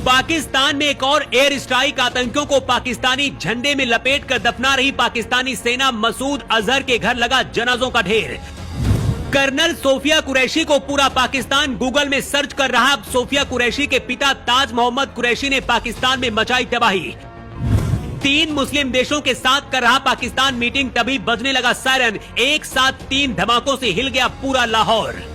पाकिस्तान में एक और एयर स्ट्राइक। आतंकियों को पाकिस्तानी झंडे में लपेटकर दफना रही पाकिस्तानी सेना। मसूद अजहर के घर लगा जनाजों का ढेर। कर्नल सोफिया कुरैशी को पूरा पाकिस्तान गूगल में सर्च कर रहा। सोफिया कुरैशी के पिता ताज मोहम्मद कुरैशी ने पाकिस्तान में मचाई तबाही। 3 मुस्लिम देशों के साथ कर रहा पाकिस्तान मीटिंग, तभी बजने लगा सायरन। एक साथ 3 धमाकों से हिल गया पूरा लाहौर।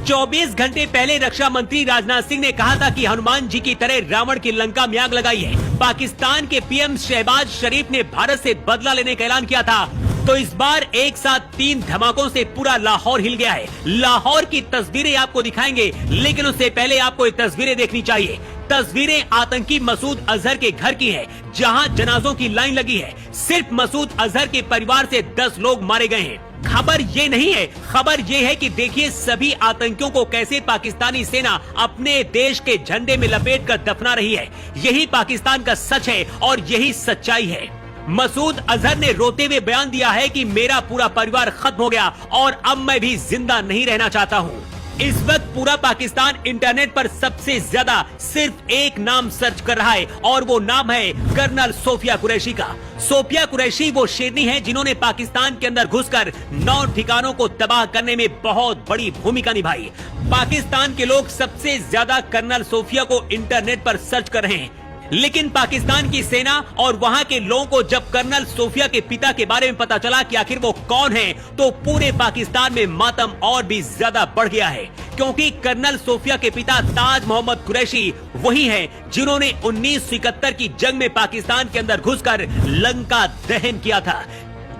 24 घंटे पहले रक्षा मंत्री राजनाथ सिंह ने कहा था कि हनुमान जी की तरह रावण की लंका में आग लगाई है। पाकिस्तान के पीएम शहबाज शरीफ ने भारत से बदला लेने का ऐलान किया था। तो इस बार एक साथ 3 धमाकों से पूरा लाहौर हिल गया है। लाहौर की तस्वीरें आपको दिखाएंगे, लेकिन उससे पहले आपको ये तस्वीरें देखनी चाहिए। तस्वीरें आतंकी मसूद अजहर के घर की है, जहां जनाजों की लाइन लगी है। सिर्फ मसूद अजहर के परिवार से 10 लोग मारे गए हैं। खबर ये नहीं है, खबर ये है कि देखिए सभी आतंकियों को कैसे पाकिस्तानी सेना अपने देश के झंडे में लपेटकर दफना रही है। यही पाकिस्तान का सच है और यही सच्चाई है। मसूद अजहर ने रोते हुए बयान दिया है कि मेरा पूरा परिवार खत्म हो गया और अब मैं भी जिंदा नहीं रहना चाहता हूँ। इस वक्त पूरा पाकिस्तान इंटरनेट पर सबसे ज्यादा सिर्फ एक नाम सर्च कर रहा है और वो नाम है कर्नल सोफिया कुरैशी का। सोफिया कुरैशी वो शेरनी है जिन्होंने पाकिस्तान के अंदर घुसकर 9 ठिकानों को तबाह करने में बहुत बड़ी भूमिका निभाई। पाकिस्तान के लोग सबसे ज्यादा कर्नल सोफिया को इंटरनेट पर सर्च कर रहे हैं, लेकिन पाकिस्तान की सेना और वहां के लोगों को जब कर्नल सोफिया के पिता के बारे में पता चला कि आखिर वो कौन है, तो पूरे पाकिस्तान में मातम और भी ज्यादा बढ़ गया है। क्योंकि कर्नल सोफिया के पिता ताज मोहम्मद कुरैशी वही हैं जिन्होंने 1971 की जंग में पाकिस्तान के अंदर घुसकर लंका दहन किया था,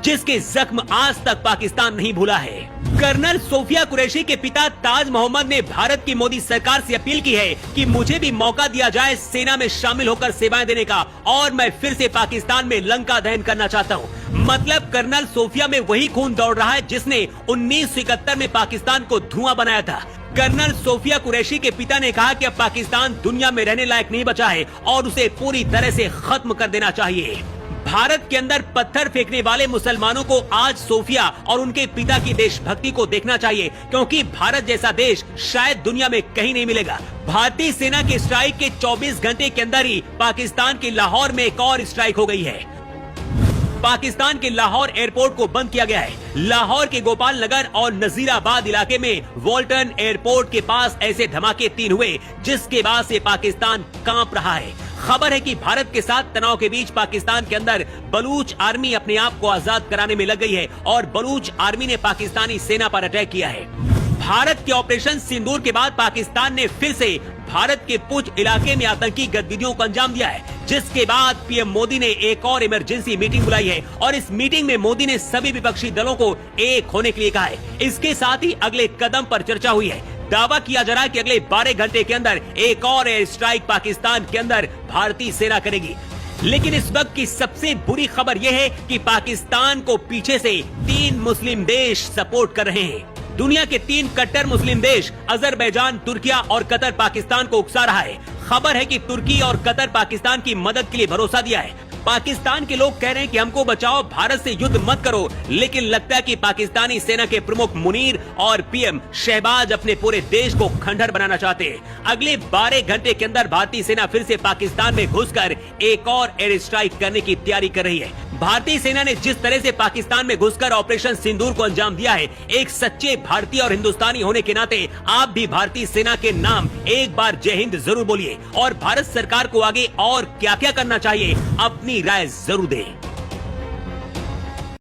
जिसके जख्म आज तक पाकिस्तान नहीं भूला है। कर्नल सोफिया कुरैशी के पिता ताज मोहम्मद ने भारत की मोदी सरकार से अपील की है कि मुझे भी मौका दिया जाए सेना में शामिल होकर सेवाएं देने का, और मैं फिर से पाकिस्तान में लंका दहन करना चाहता हूं। मतलब कर्नल सोफिया में वही खून दौड़ रहा है जिसने 1971 में पाकिस्तान को धुआं बनाया था। कर्नल सोफिया कुरैशी के पिता ने कहा कि अब पाकिस्तान दुनिया में रहने लायक नहीं बचा है और उसे पूरी तरह से खत्म कर देना चाहिए। भारत के अंदर पत्थर फेंकने वाले मुसलमानों को आज सोफिया और उनके पिता की देशभक्ति को देखना चाहिए, क्योंकि भारत जैसा देश शायद दुनिया में कहीं नहीं मिलेगा। भारतीय सेना के स्ट्राइक के 24 घंटे के अंदर ही पाकिस्तान के लाहौर में एक और स्ट्राइक हो गई है। पाकिस्तान के लाहौर एयरपोर्ट को बंद किया गया है। लाहौर के गोपाल नगर और नजीराबाद इलाके में वॉल्टन एयरपोर्ट के पास ऐसे धमाके 3 हुए, जिसके बाद से पाकिस्तान कांप रहा है। खबर है कि भारत के साथ तनाव के बीच पाकिस्तान के अंदर बलूच आर्मी अपने आप को आजाद कराने में लग गई है और बलूच आर्मी ने पाकिस्तानी सेना पर अटैक किया है। भारत के ऑपरेशन सिंदूर के बाद पाकिस्तान ने फिर से भारत के पुंछ इलाके में आतंकी गतिविधियों को अंजाम दिया है, जिसके बाद पीएम मोदी ने एक और इमरजेंसी मीटिंग बुलाई है और इस मीटिंग में मोदी ने सभी विपक्षी दलों को एक होने के लिए कहा है। इसके साथ ही अगले कदम पर चर्चा हुई है। दावा किया जा रहा है कि अगले 12 घंटे के अंदर एक और एयर स्ट्राइक पाकिस्तान के अंदर भारतीय सेना करेगी। लेकिन इस वक्त की सबसे बुरी खबर यह है कि पाकिस्तान को पीछे से 3 मुस्लिम देश सपोर्ट कर रहे हैं। दुनिया के 3 कट्टर मुस्लिम देश अजरबैजान, तुर्किया और कतर पाकिस्तान को उकसा रहा है। खबर है कि तुर्की और कतर पाकिस्तान की मदद के लिए भरोसा दिया है। पाकिस्तान के लोग कह रहे हैं कि हमको बचाओ, भारत से युद्ध मत करो, लेकिन लगता है कि पाकिस्तानी सेना के प्रमुख मुनीर और पीएम शहबाज अपने पूरे देश को खंडहर बनाना चाहते हैं। अगले 12 घंटे के अंदर भारतीय सेना फिर से पाकिस्तान में घुसकर एक और एयर स्ट्राइक करने की तैयारी कर रही है। भारतीय सेना ने जिस तरह से पाकिस्तान में घुसकर ऑपरेशन सिंदूर को अंजाम दिया है, एक सच्चे भारतीय और हिंदुस्तानी होने के नाते आप भी भारतीय सेना के नाम एक बार जय हिंद जरूर बोलिए और भारत सरकार को आगे और क्या क्या करना चाहिए अपनी राय जरूर दें।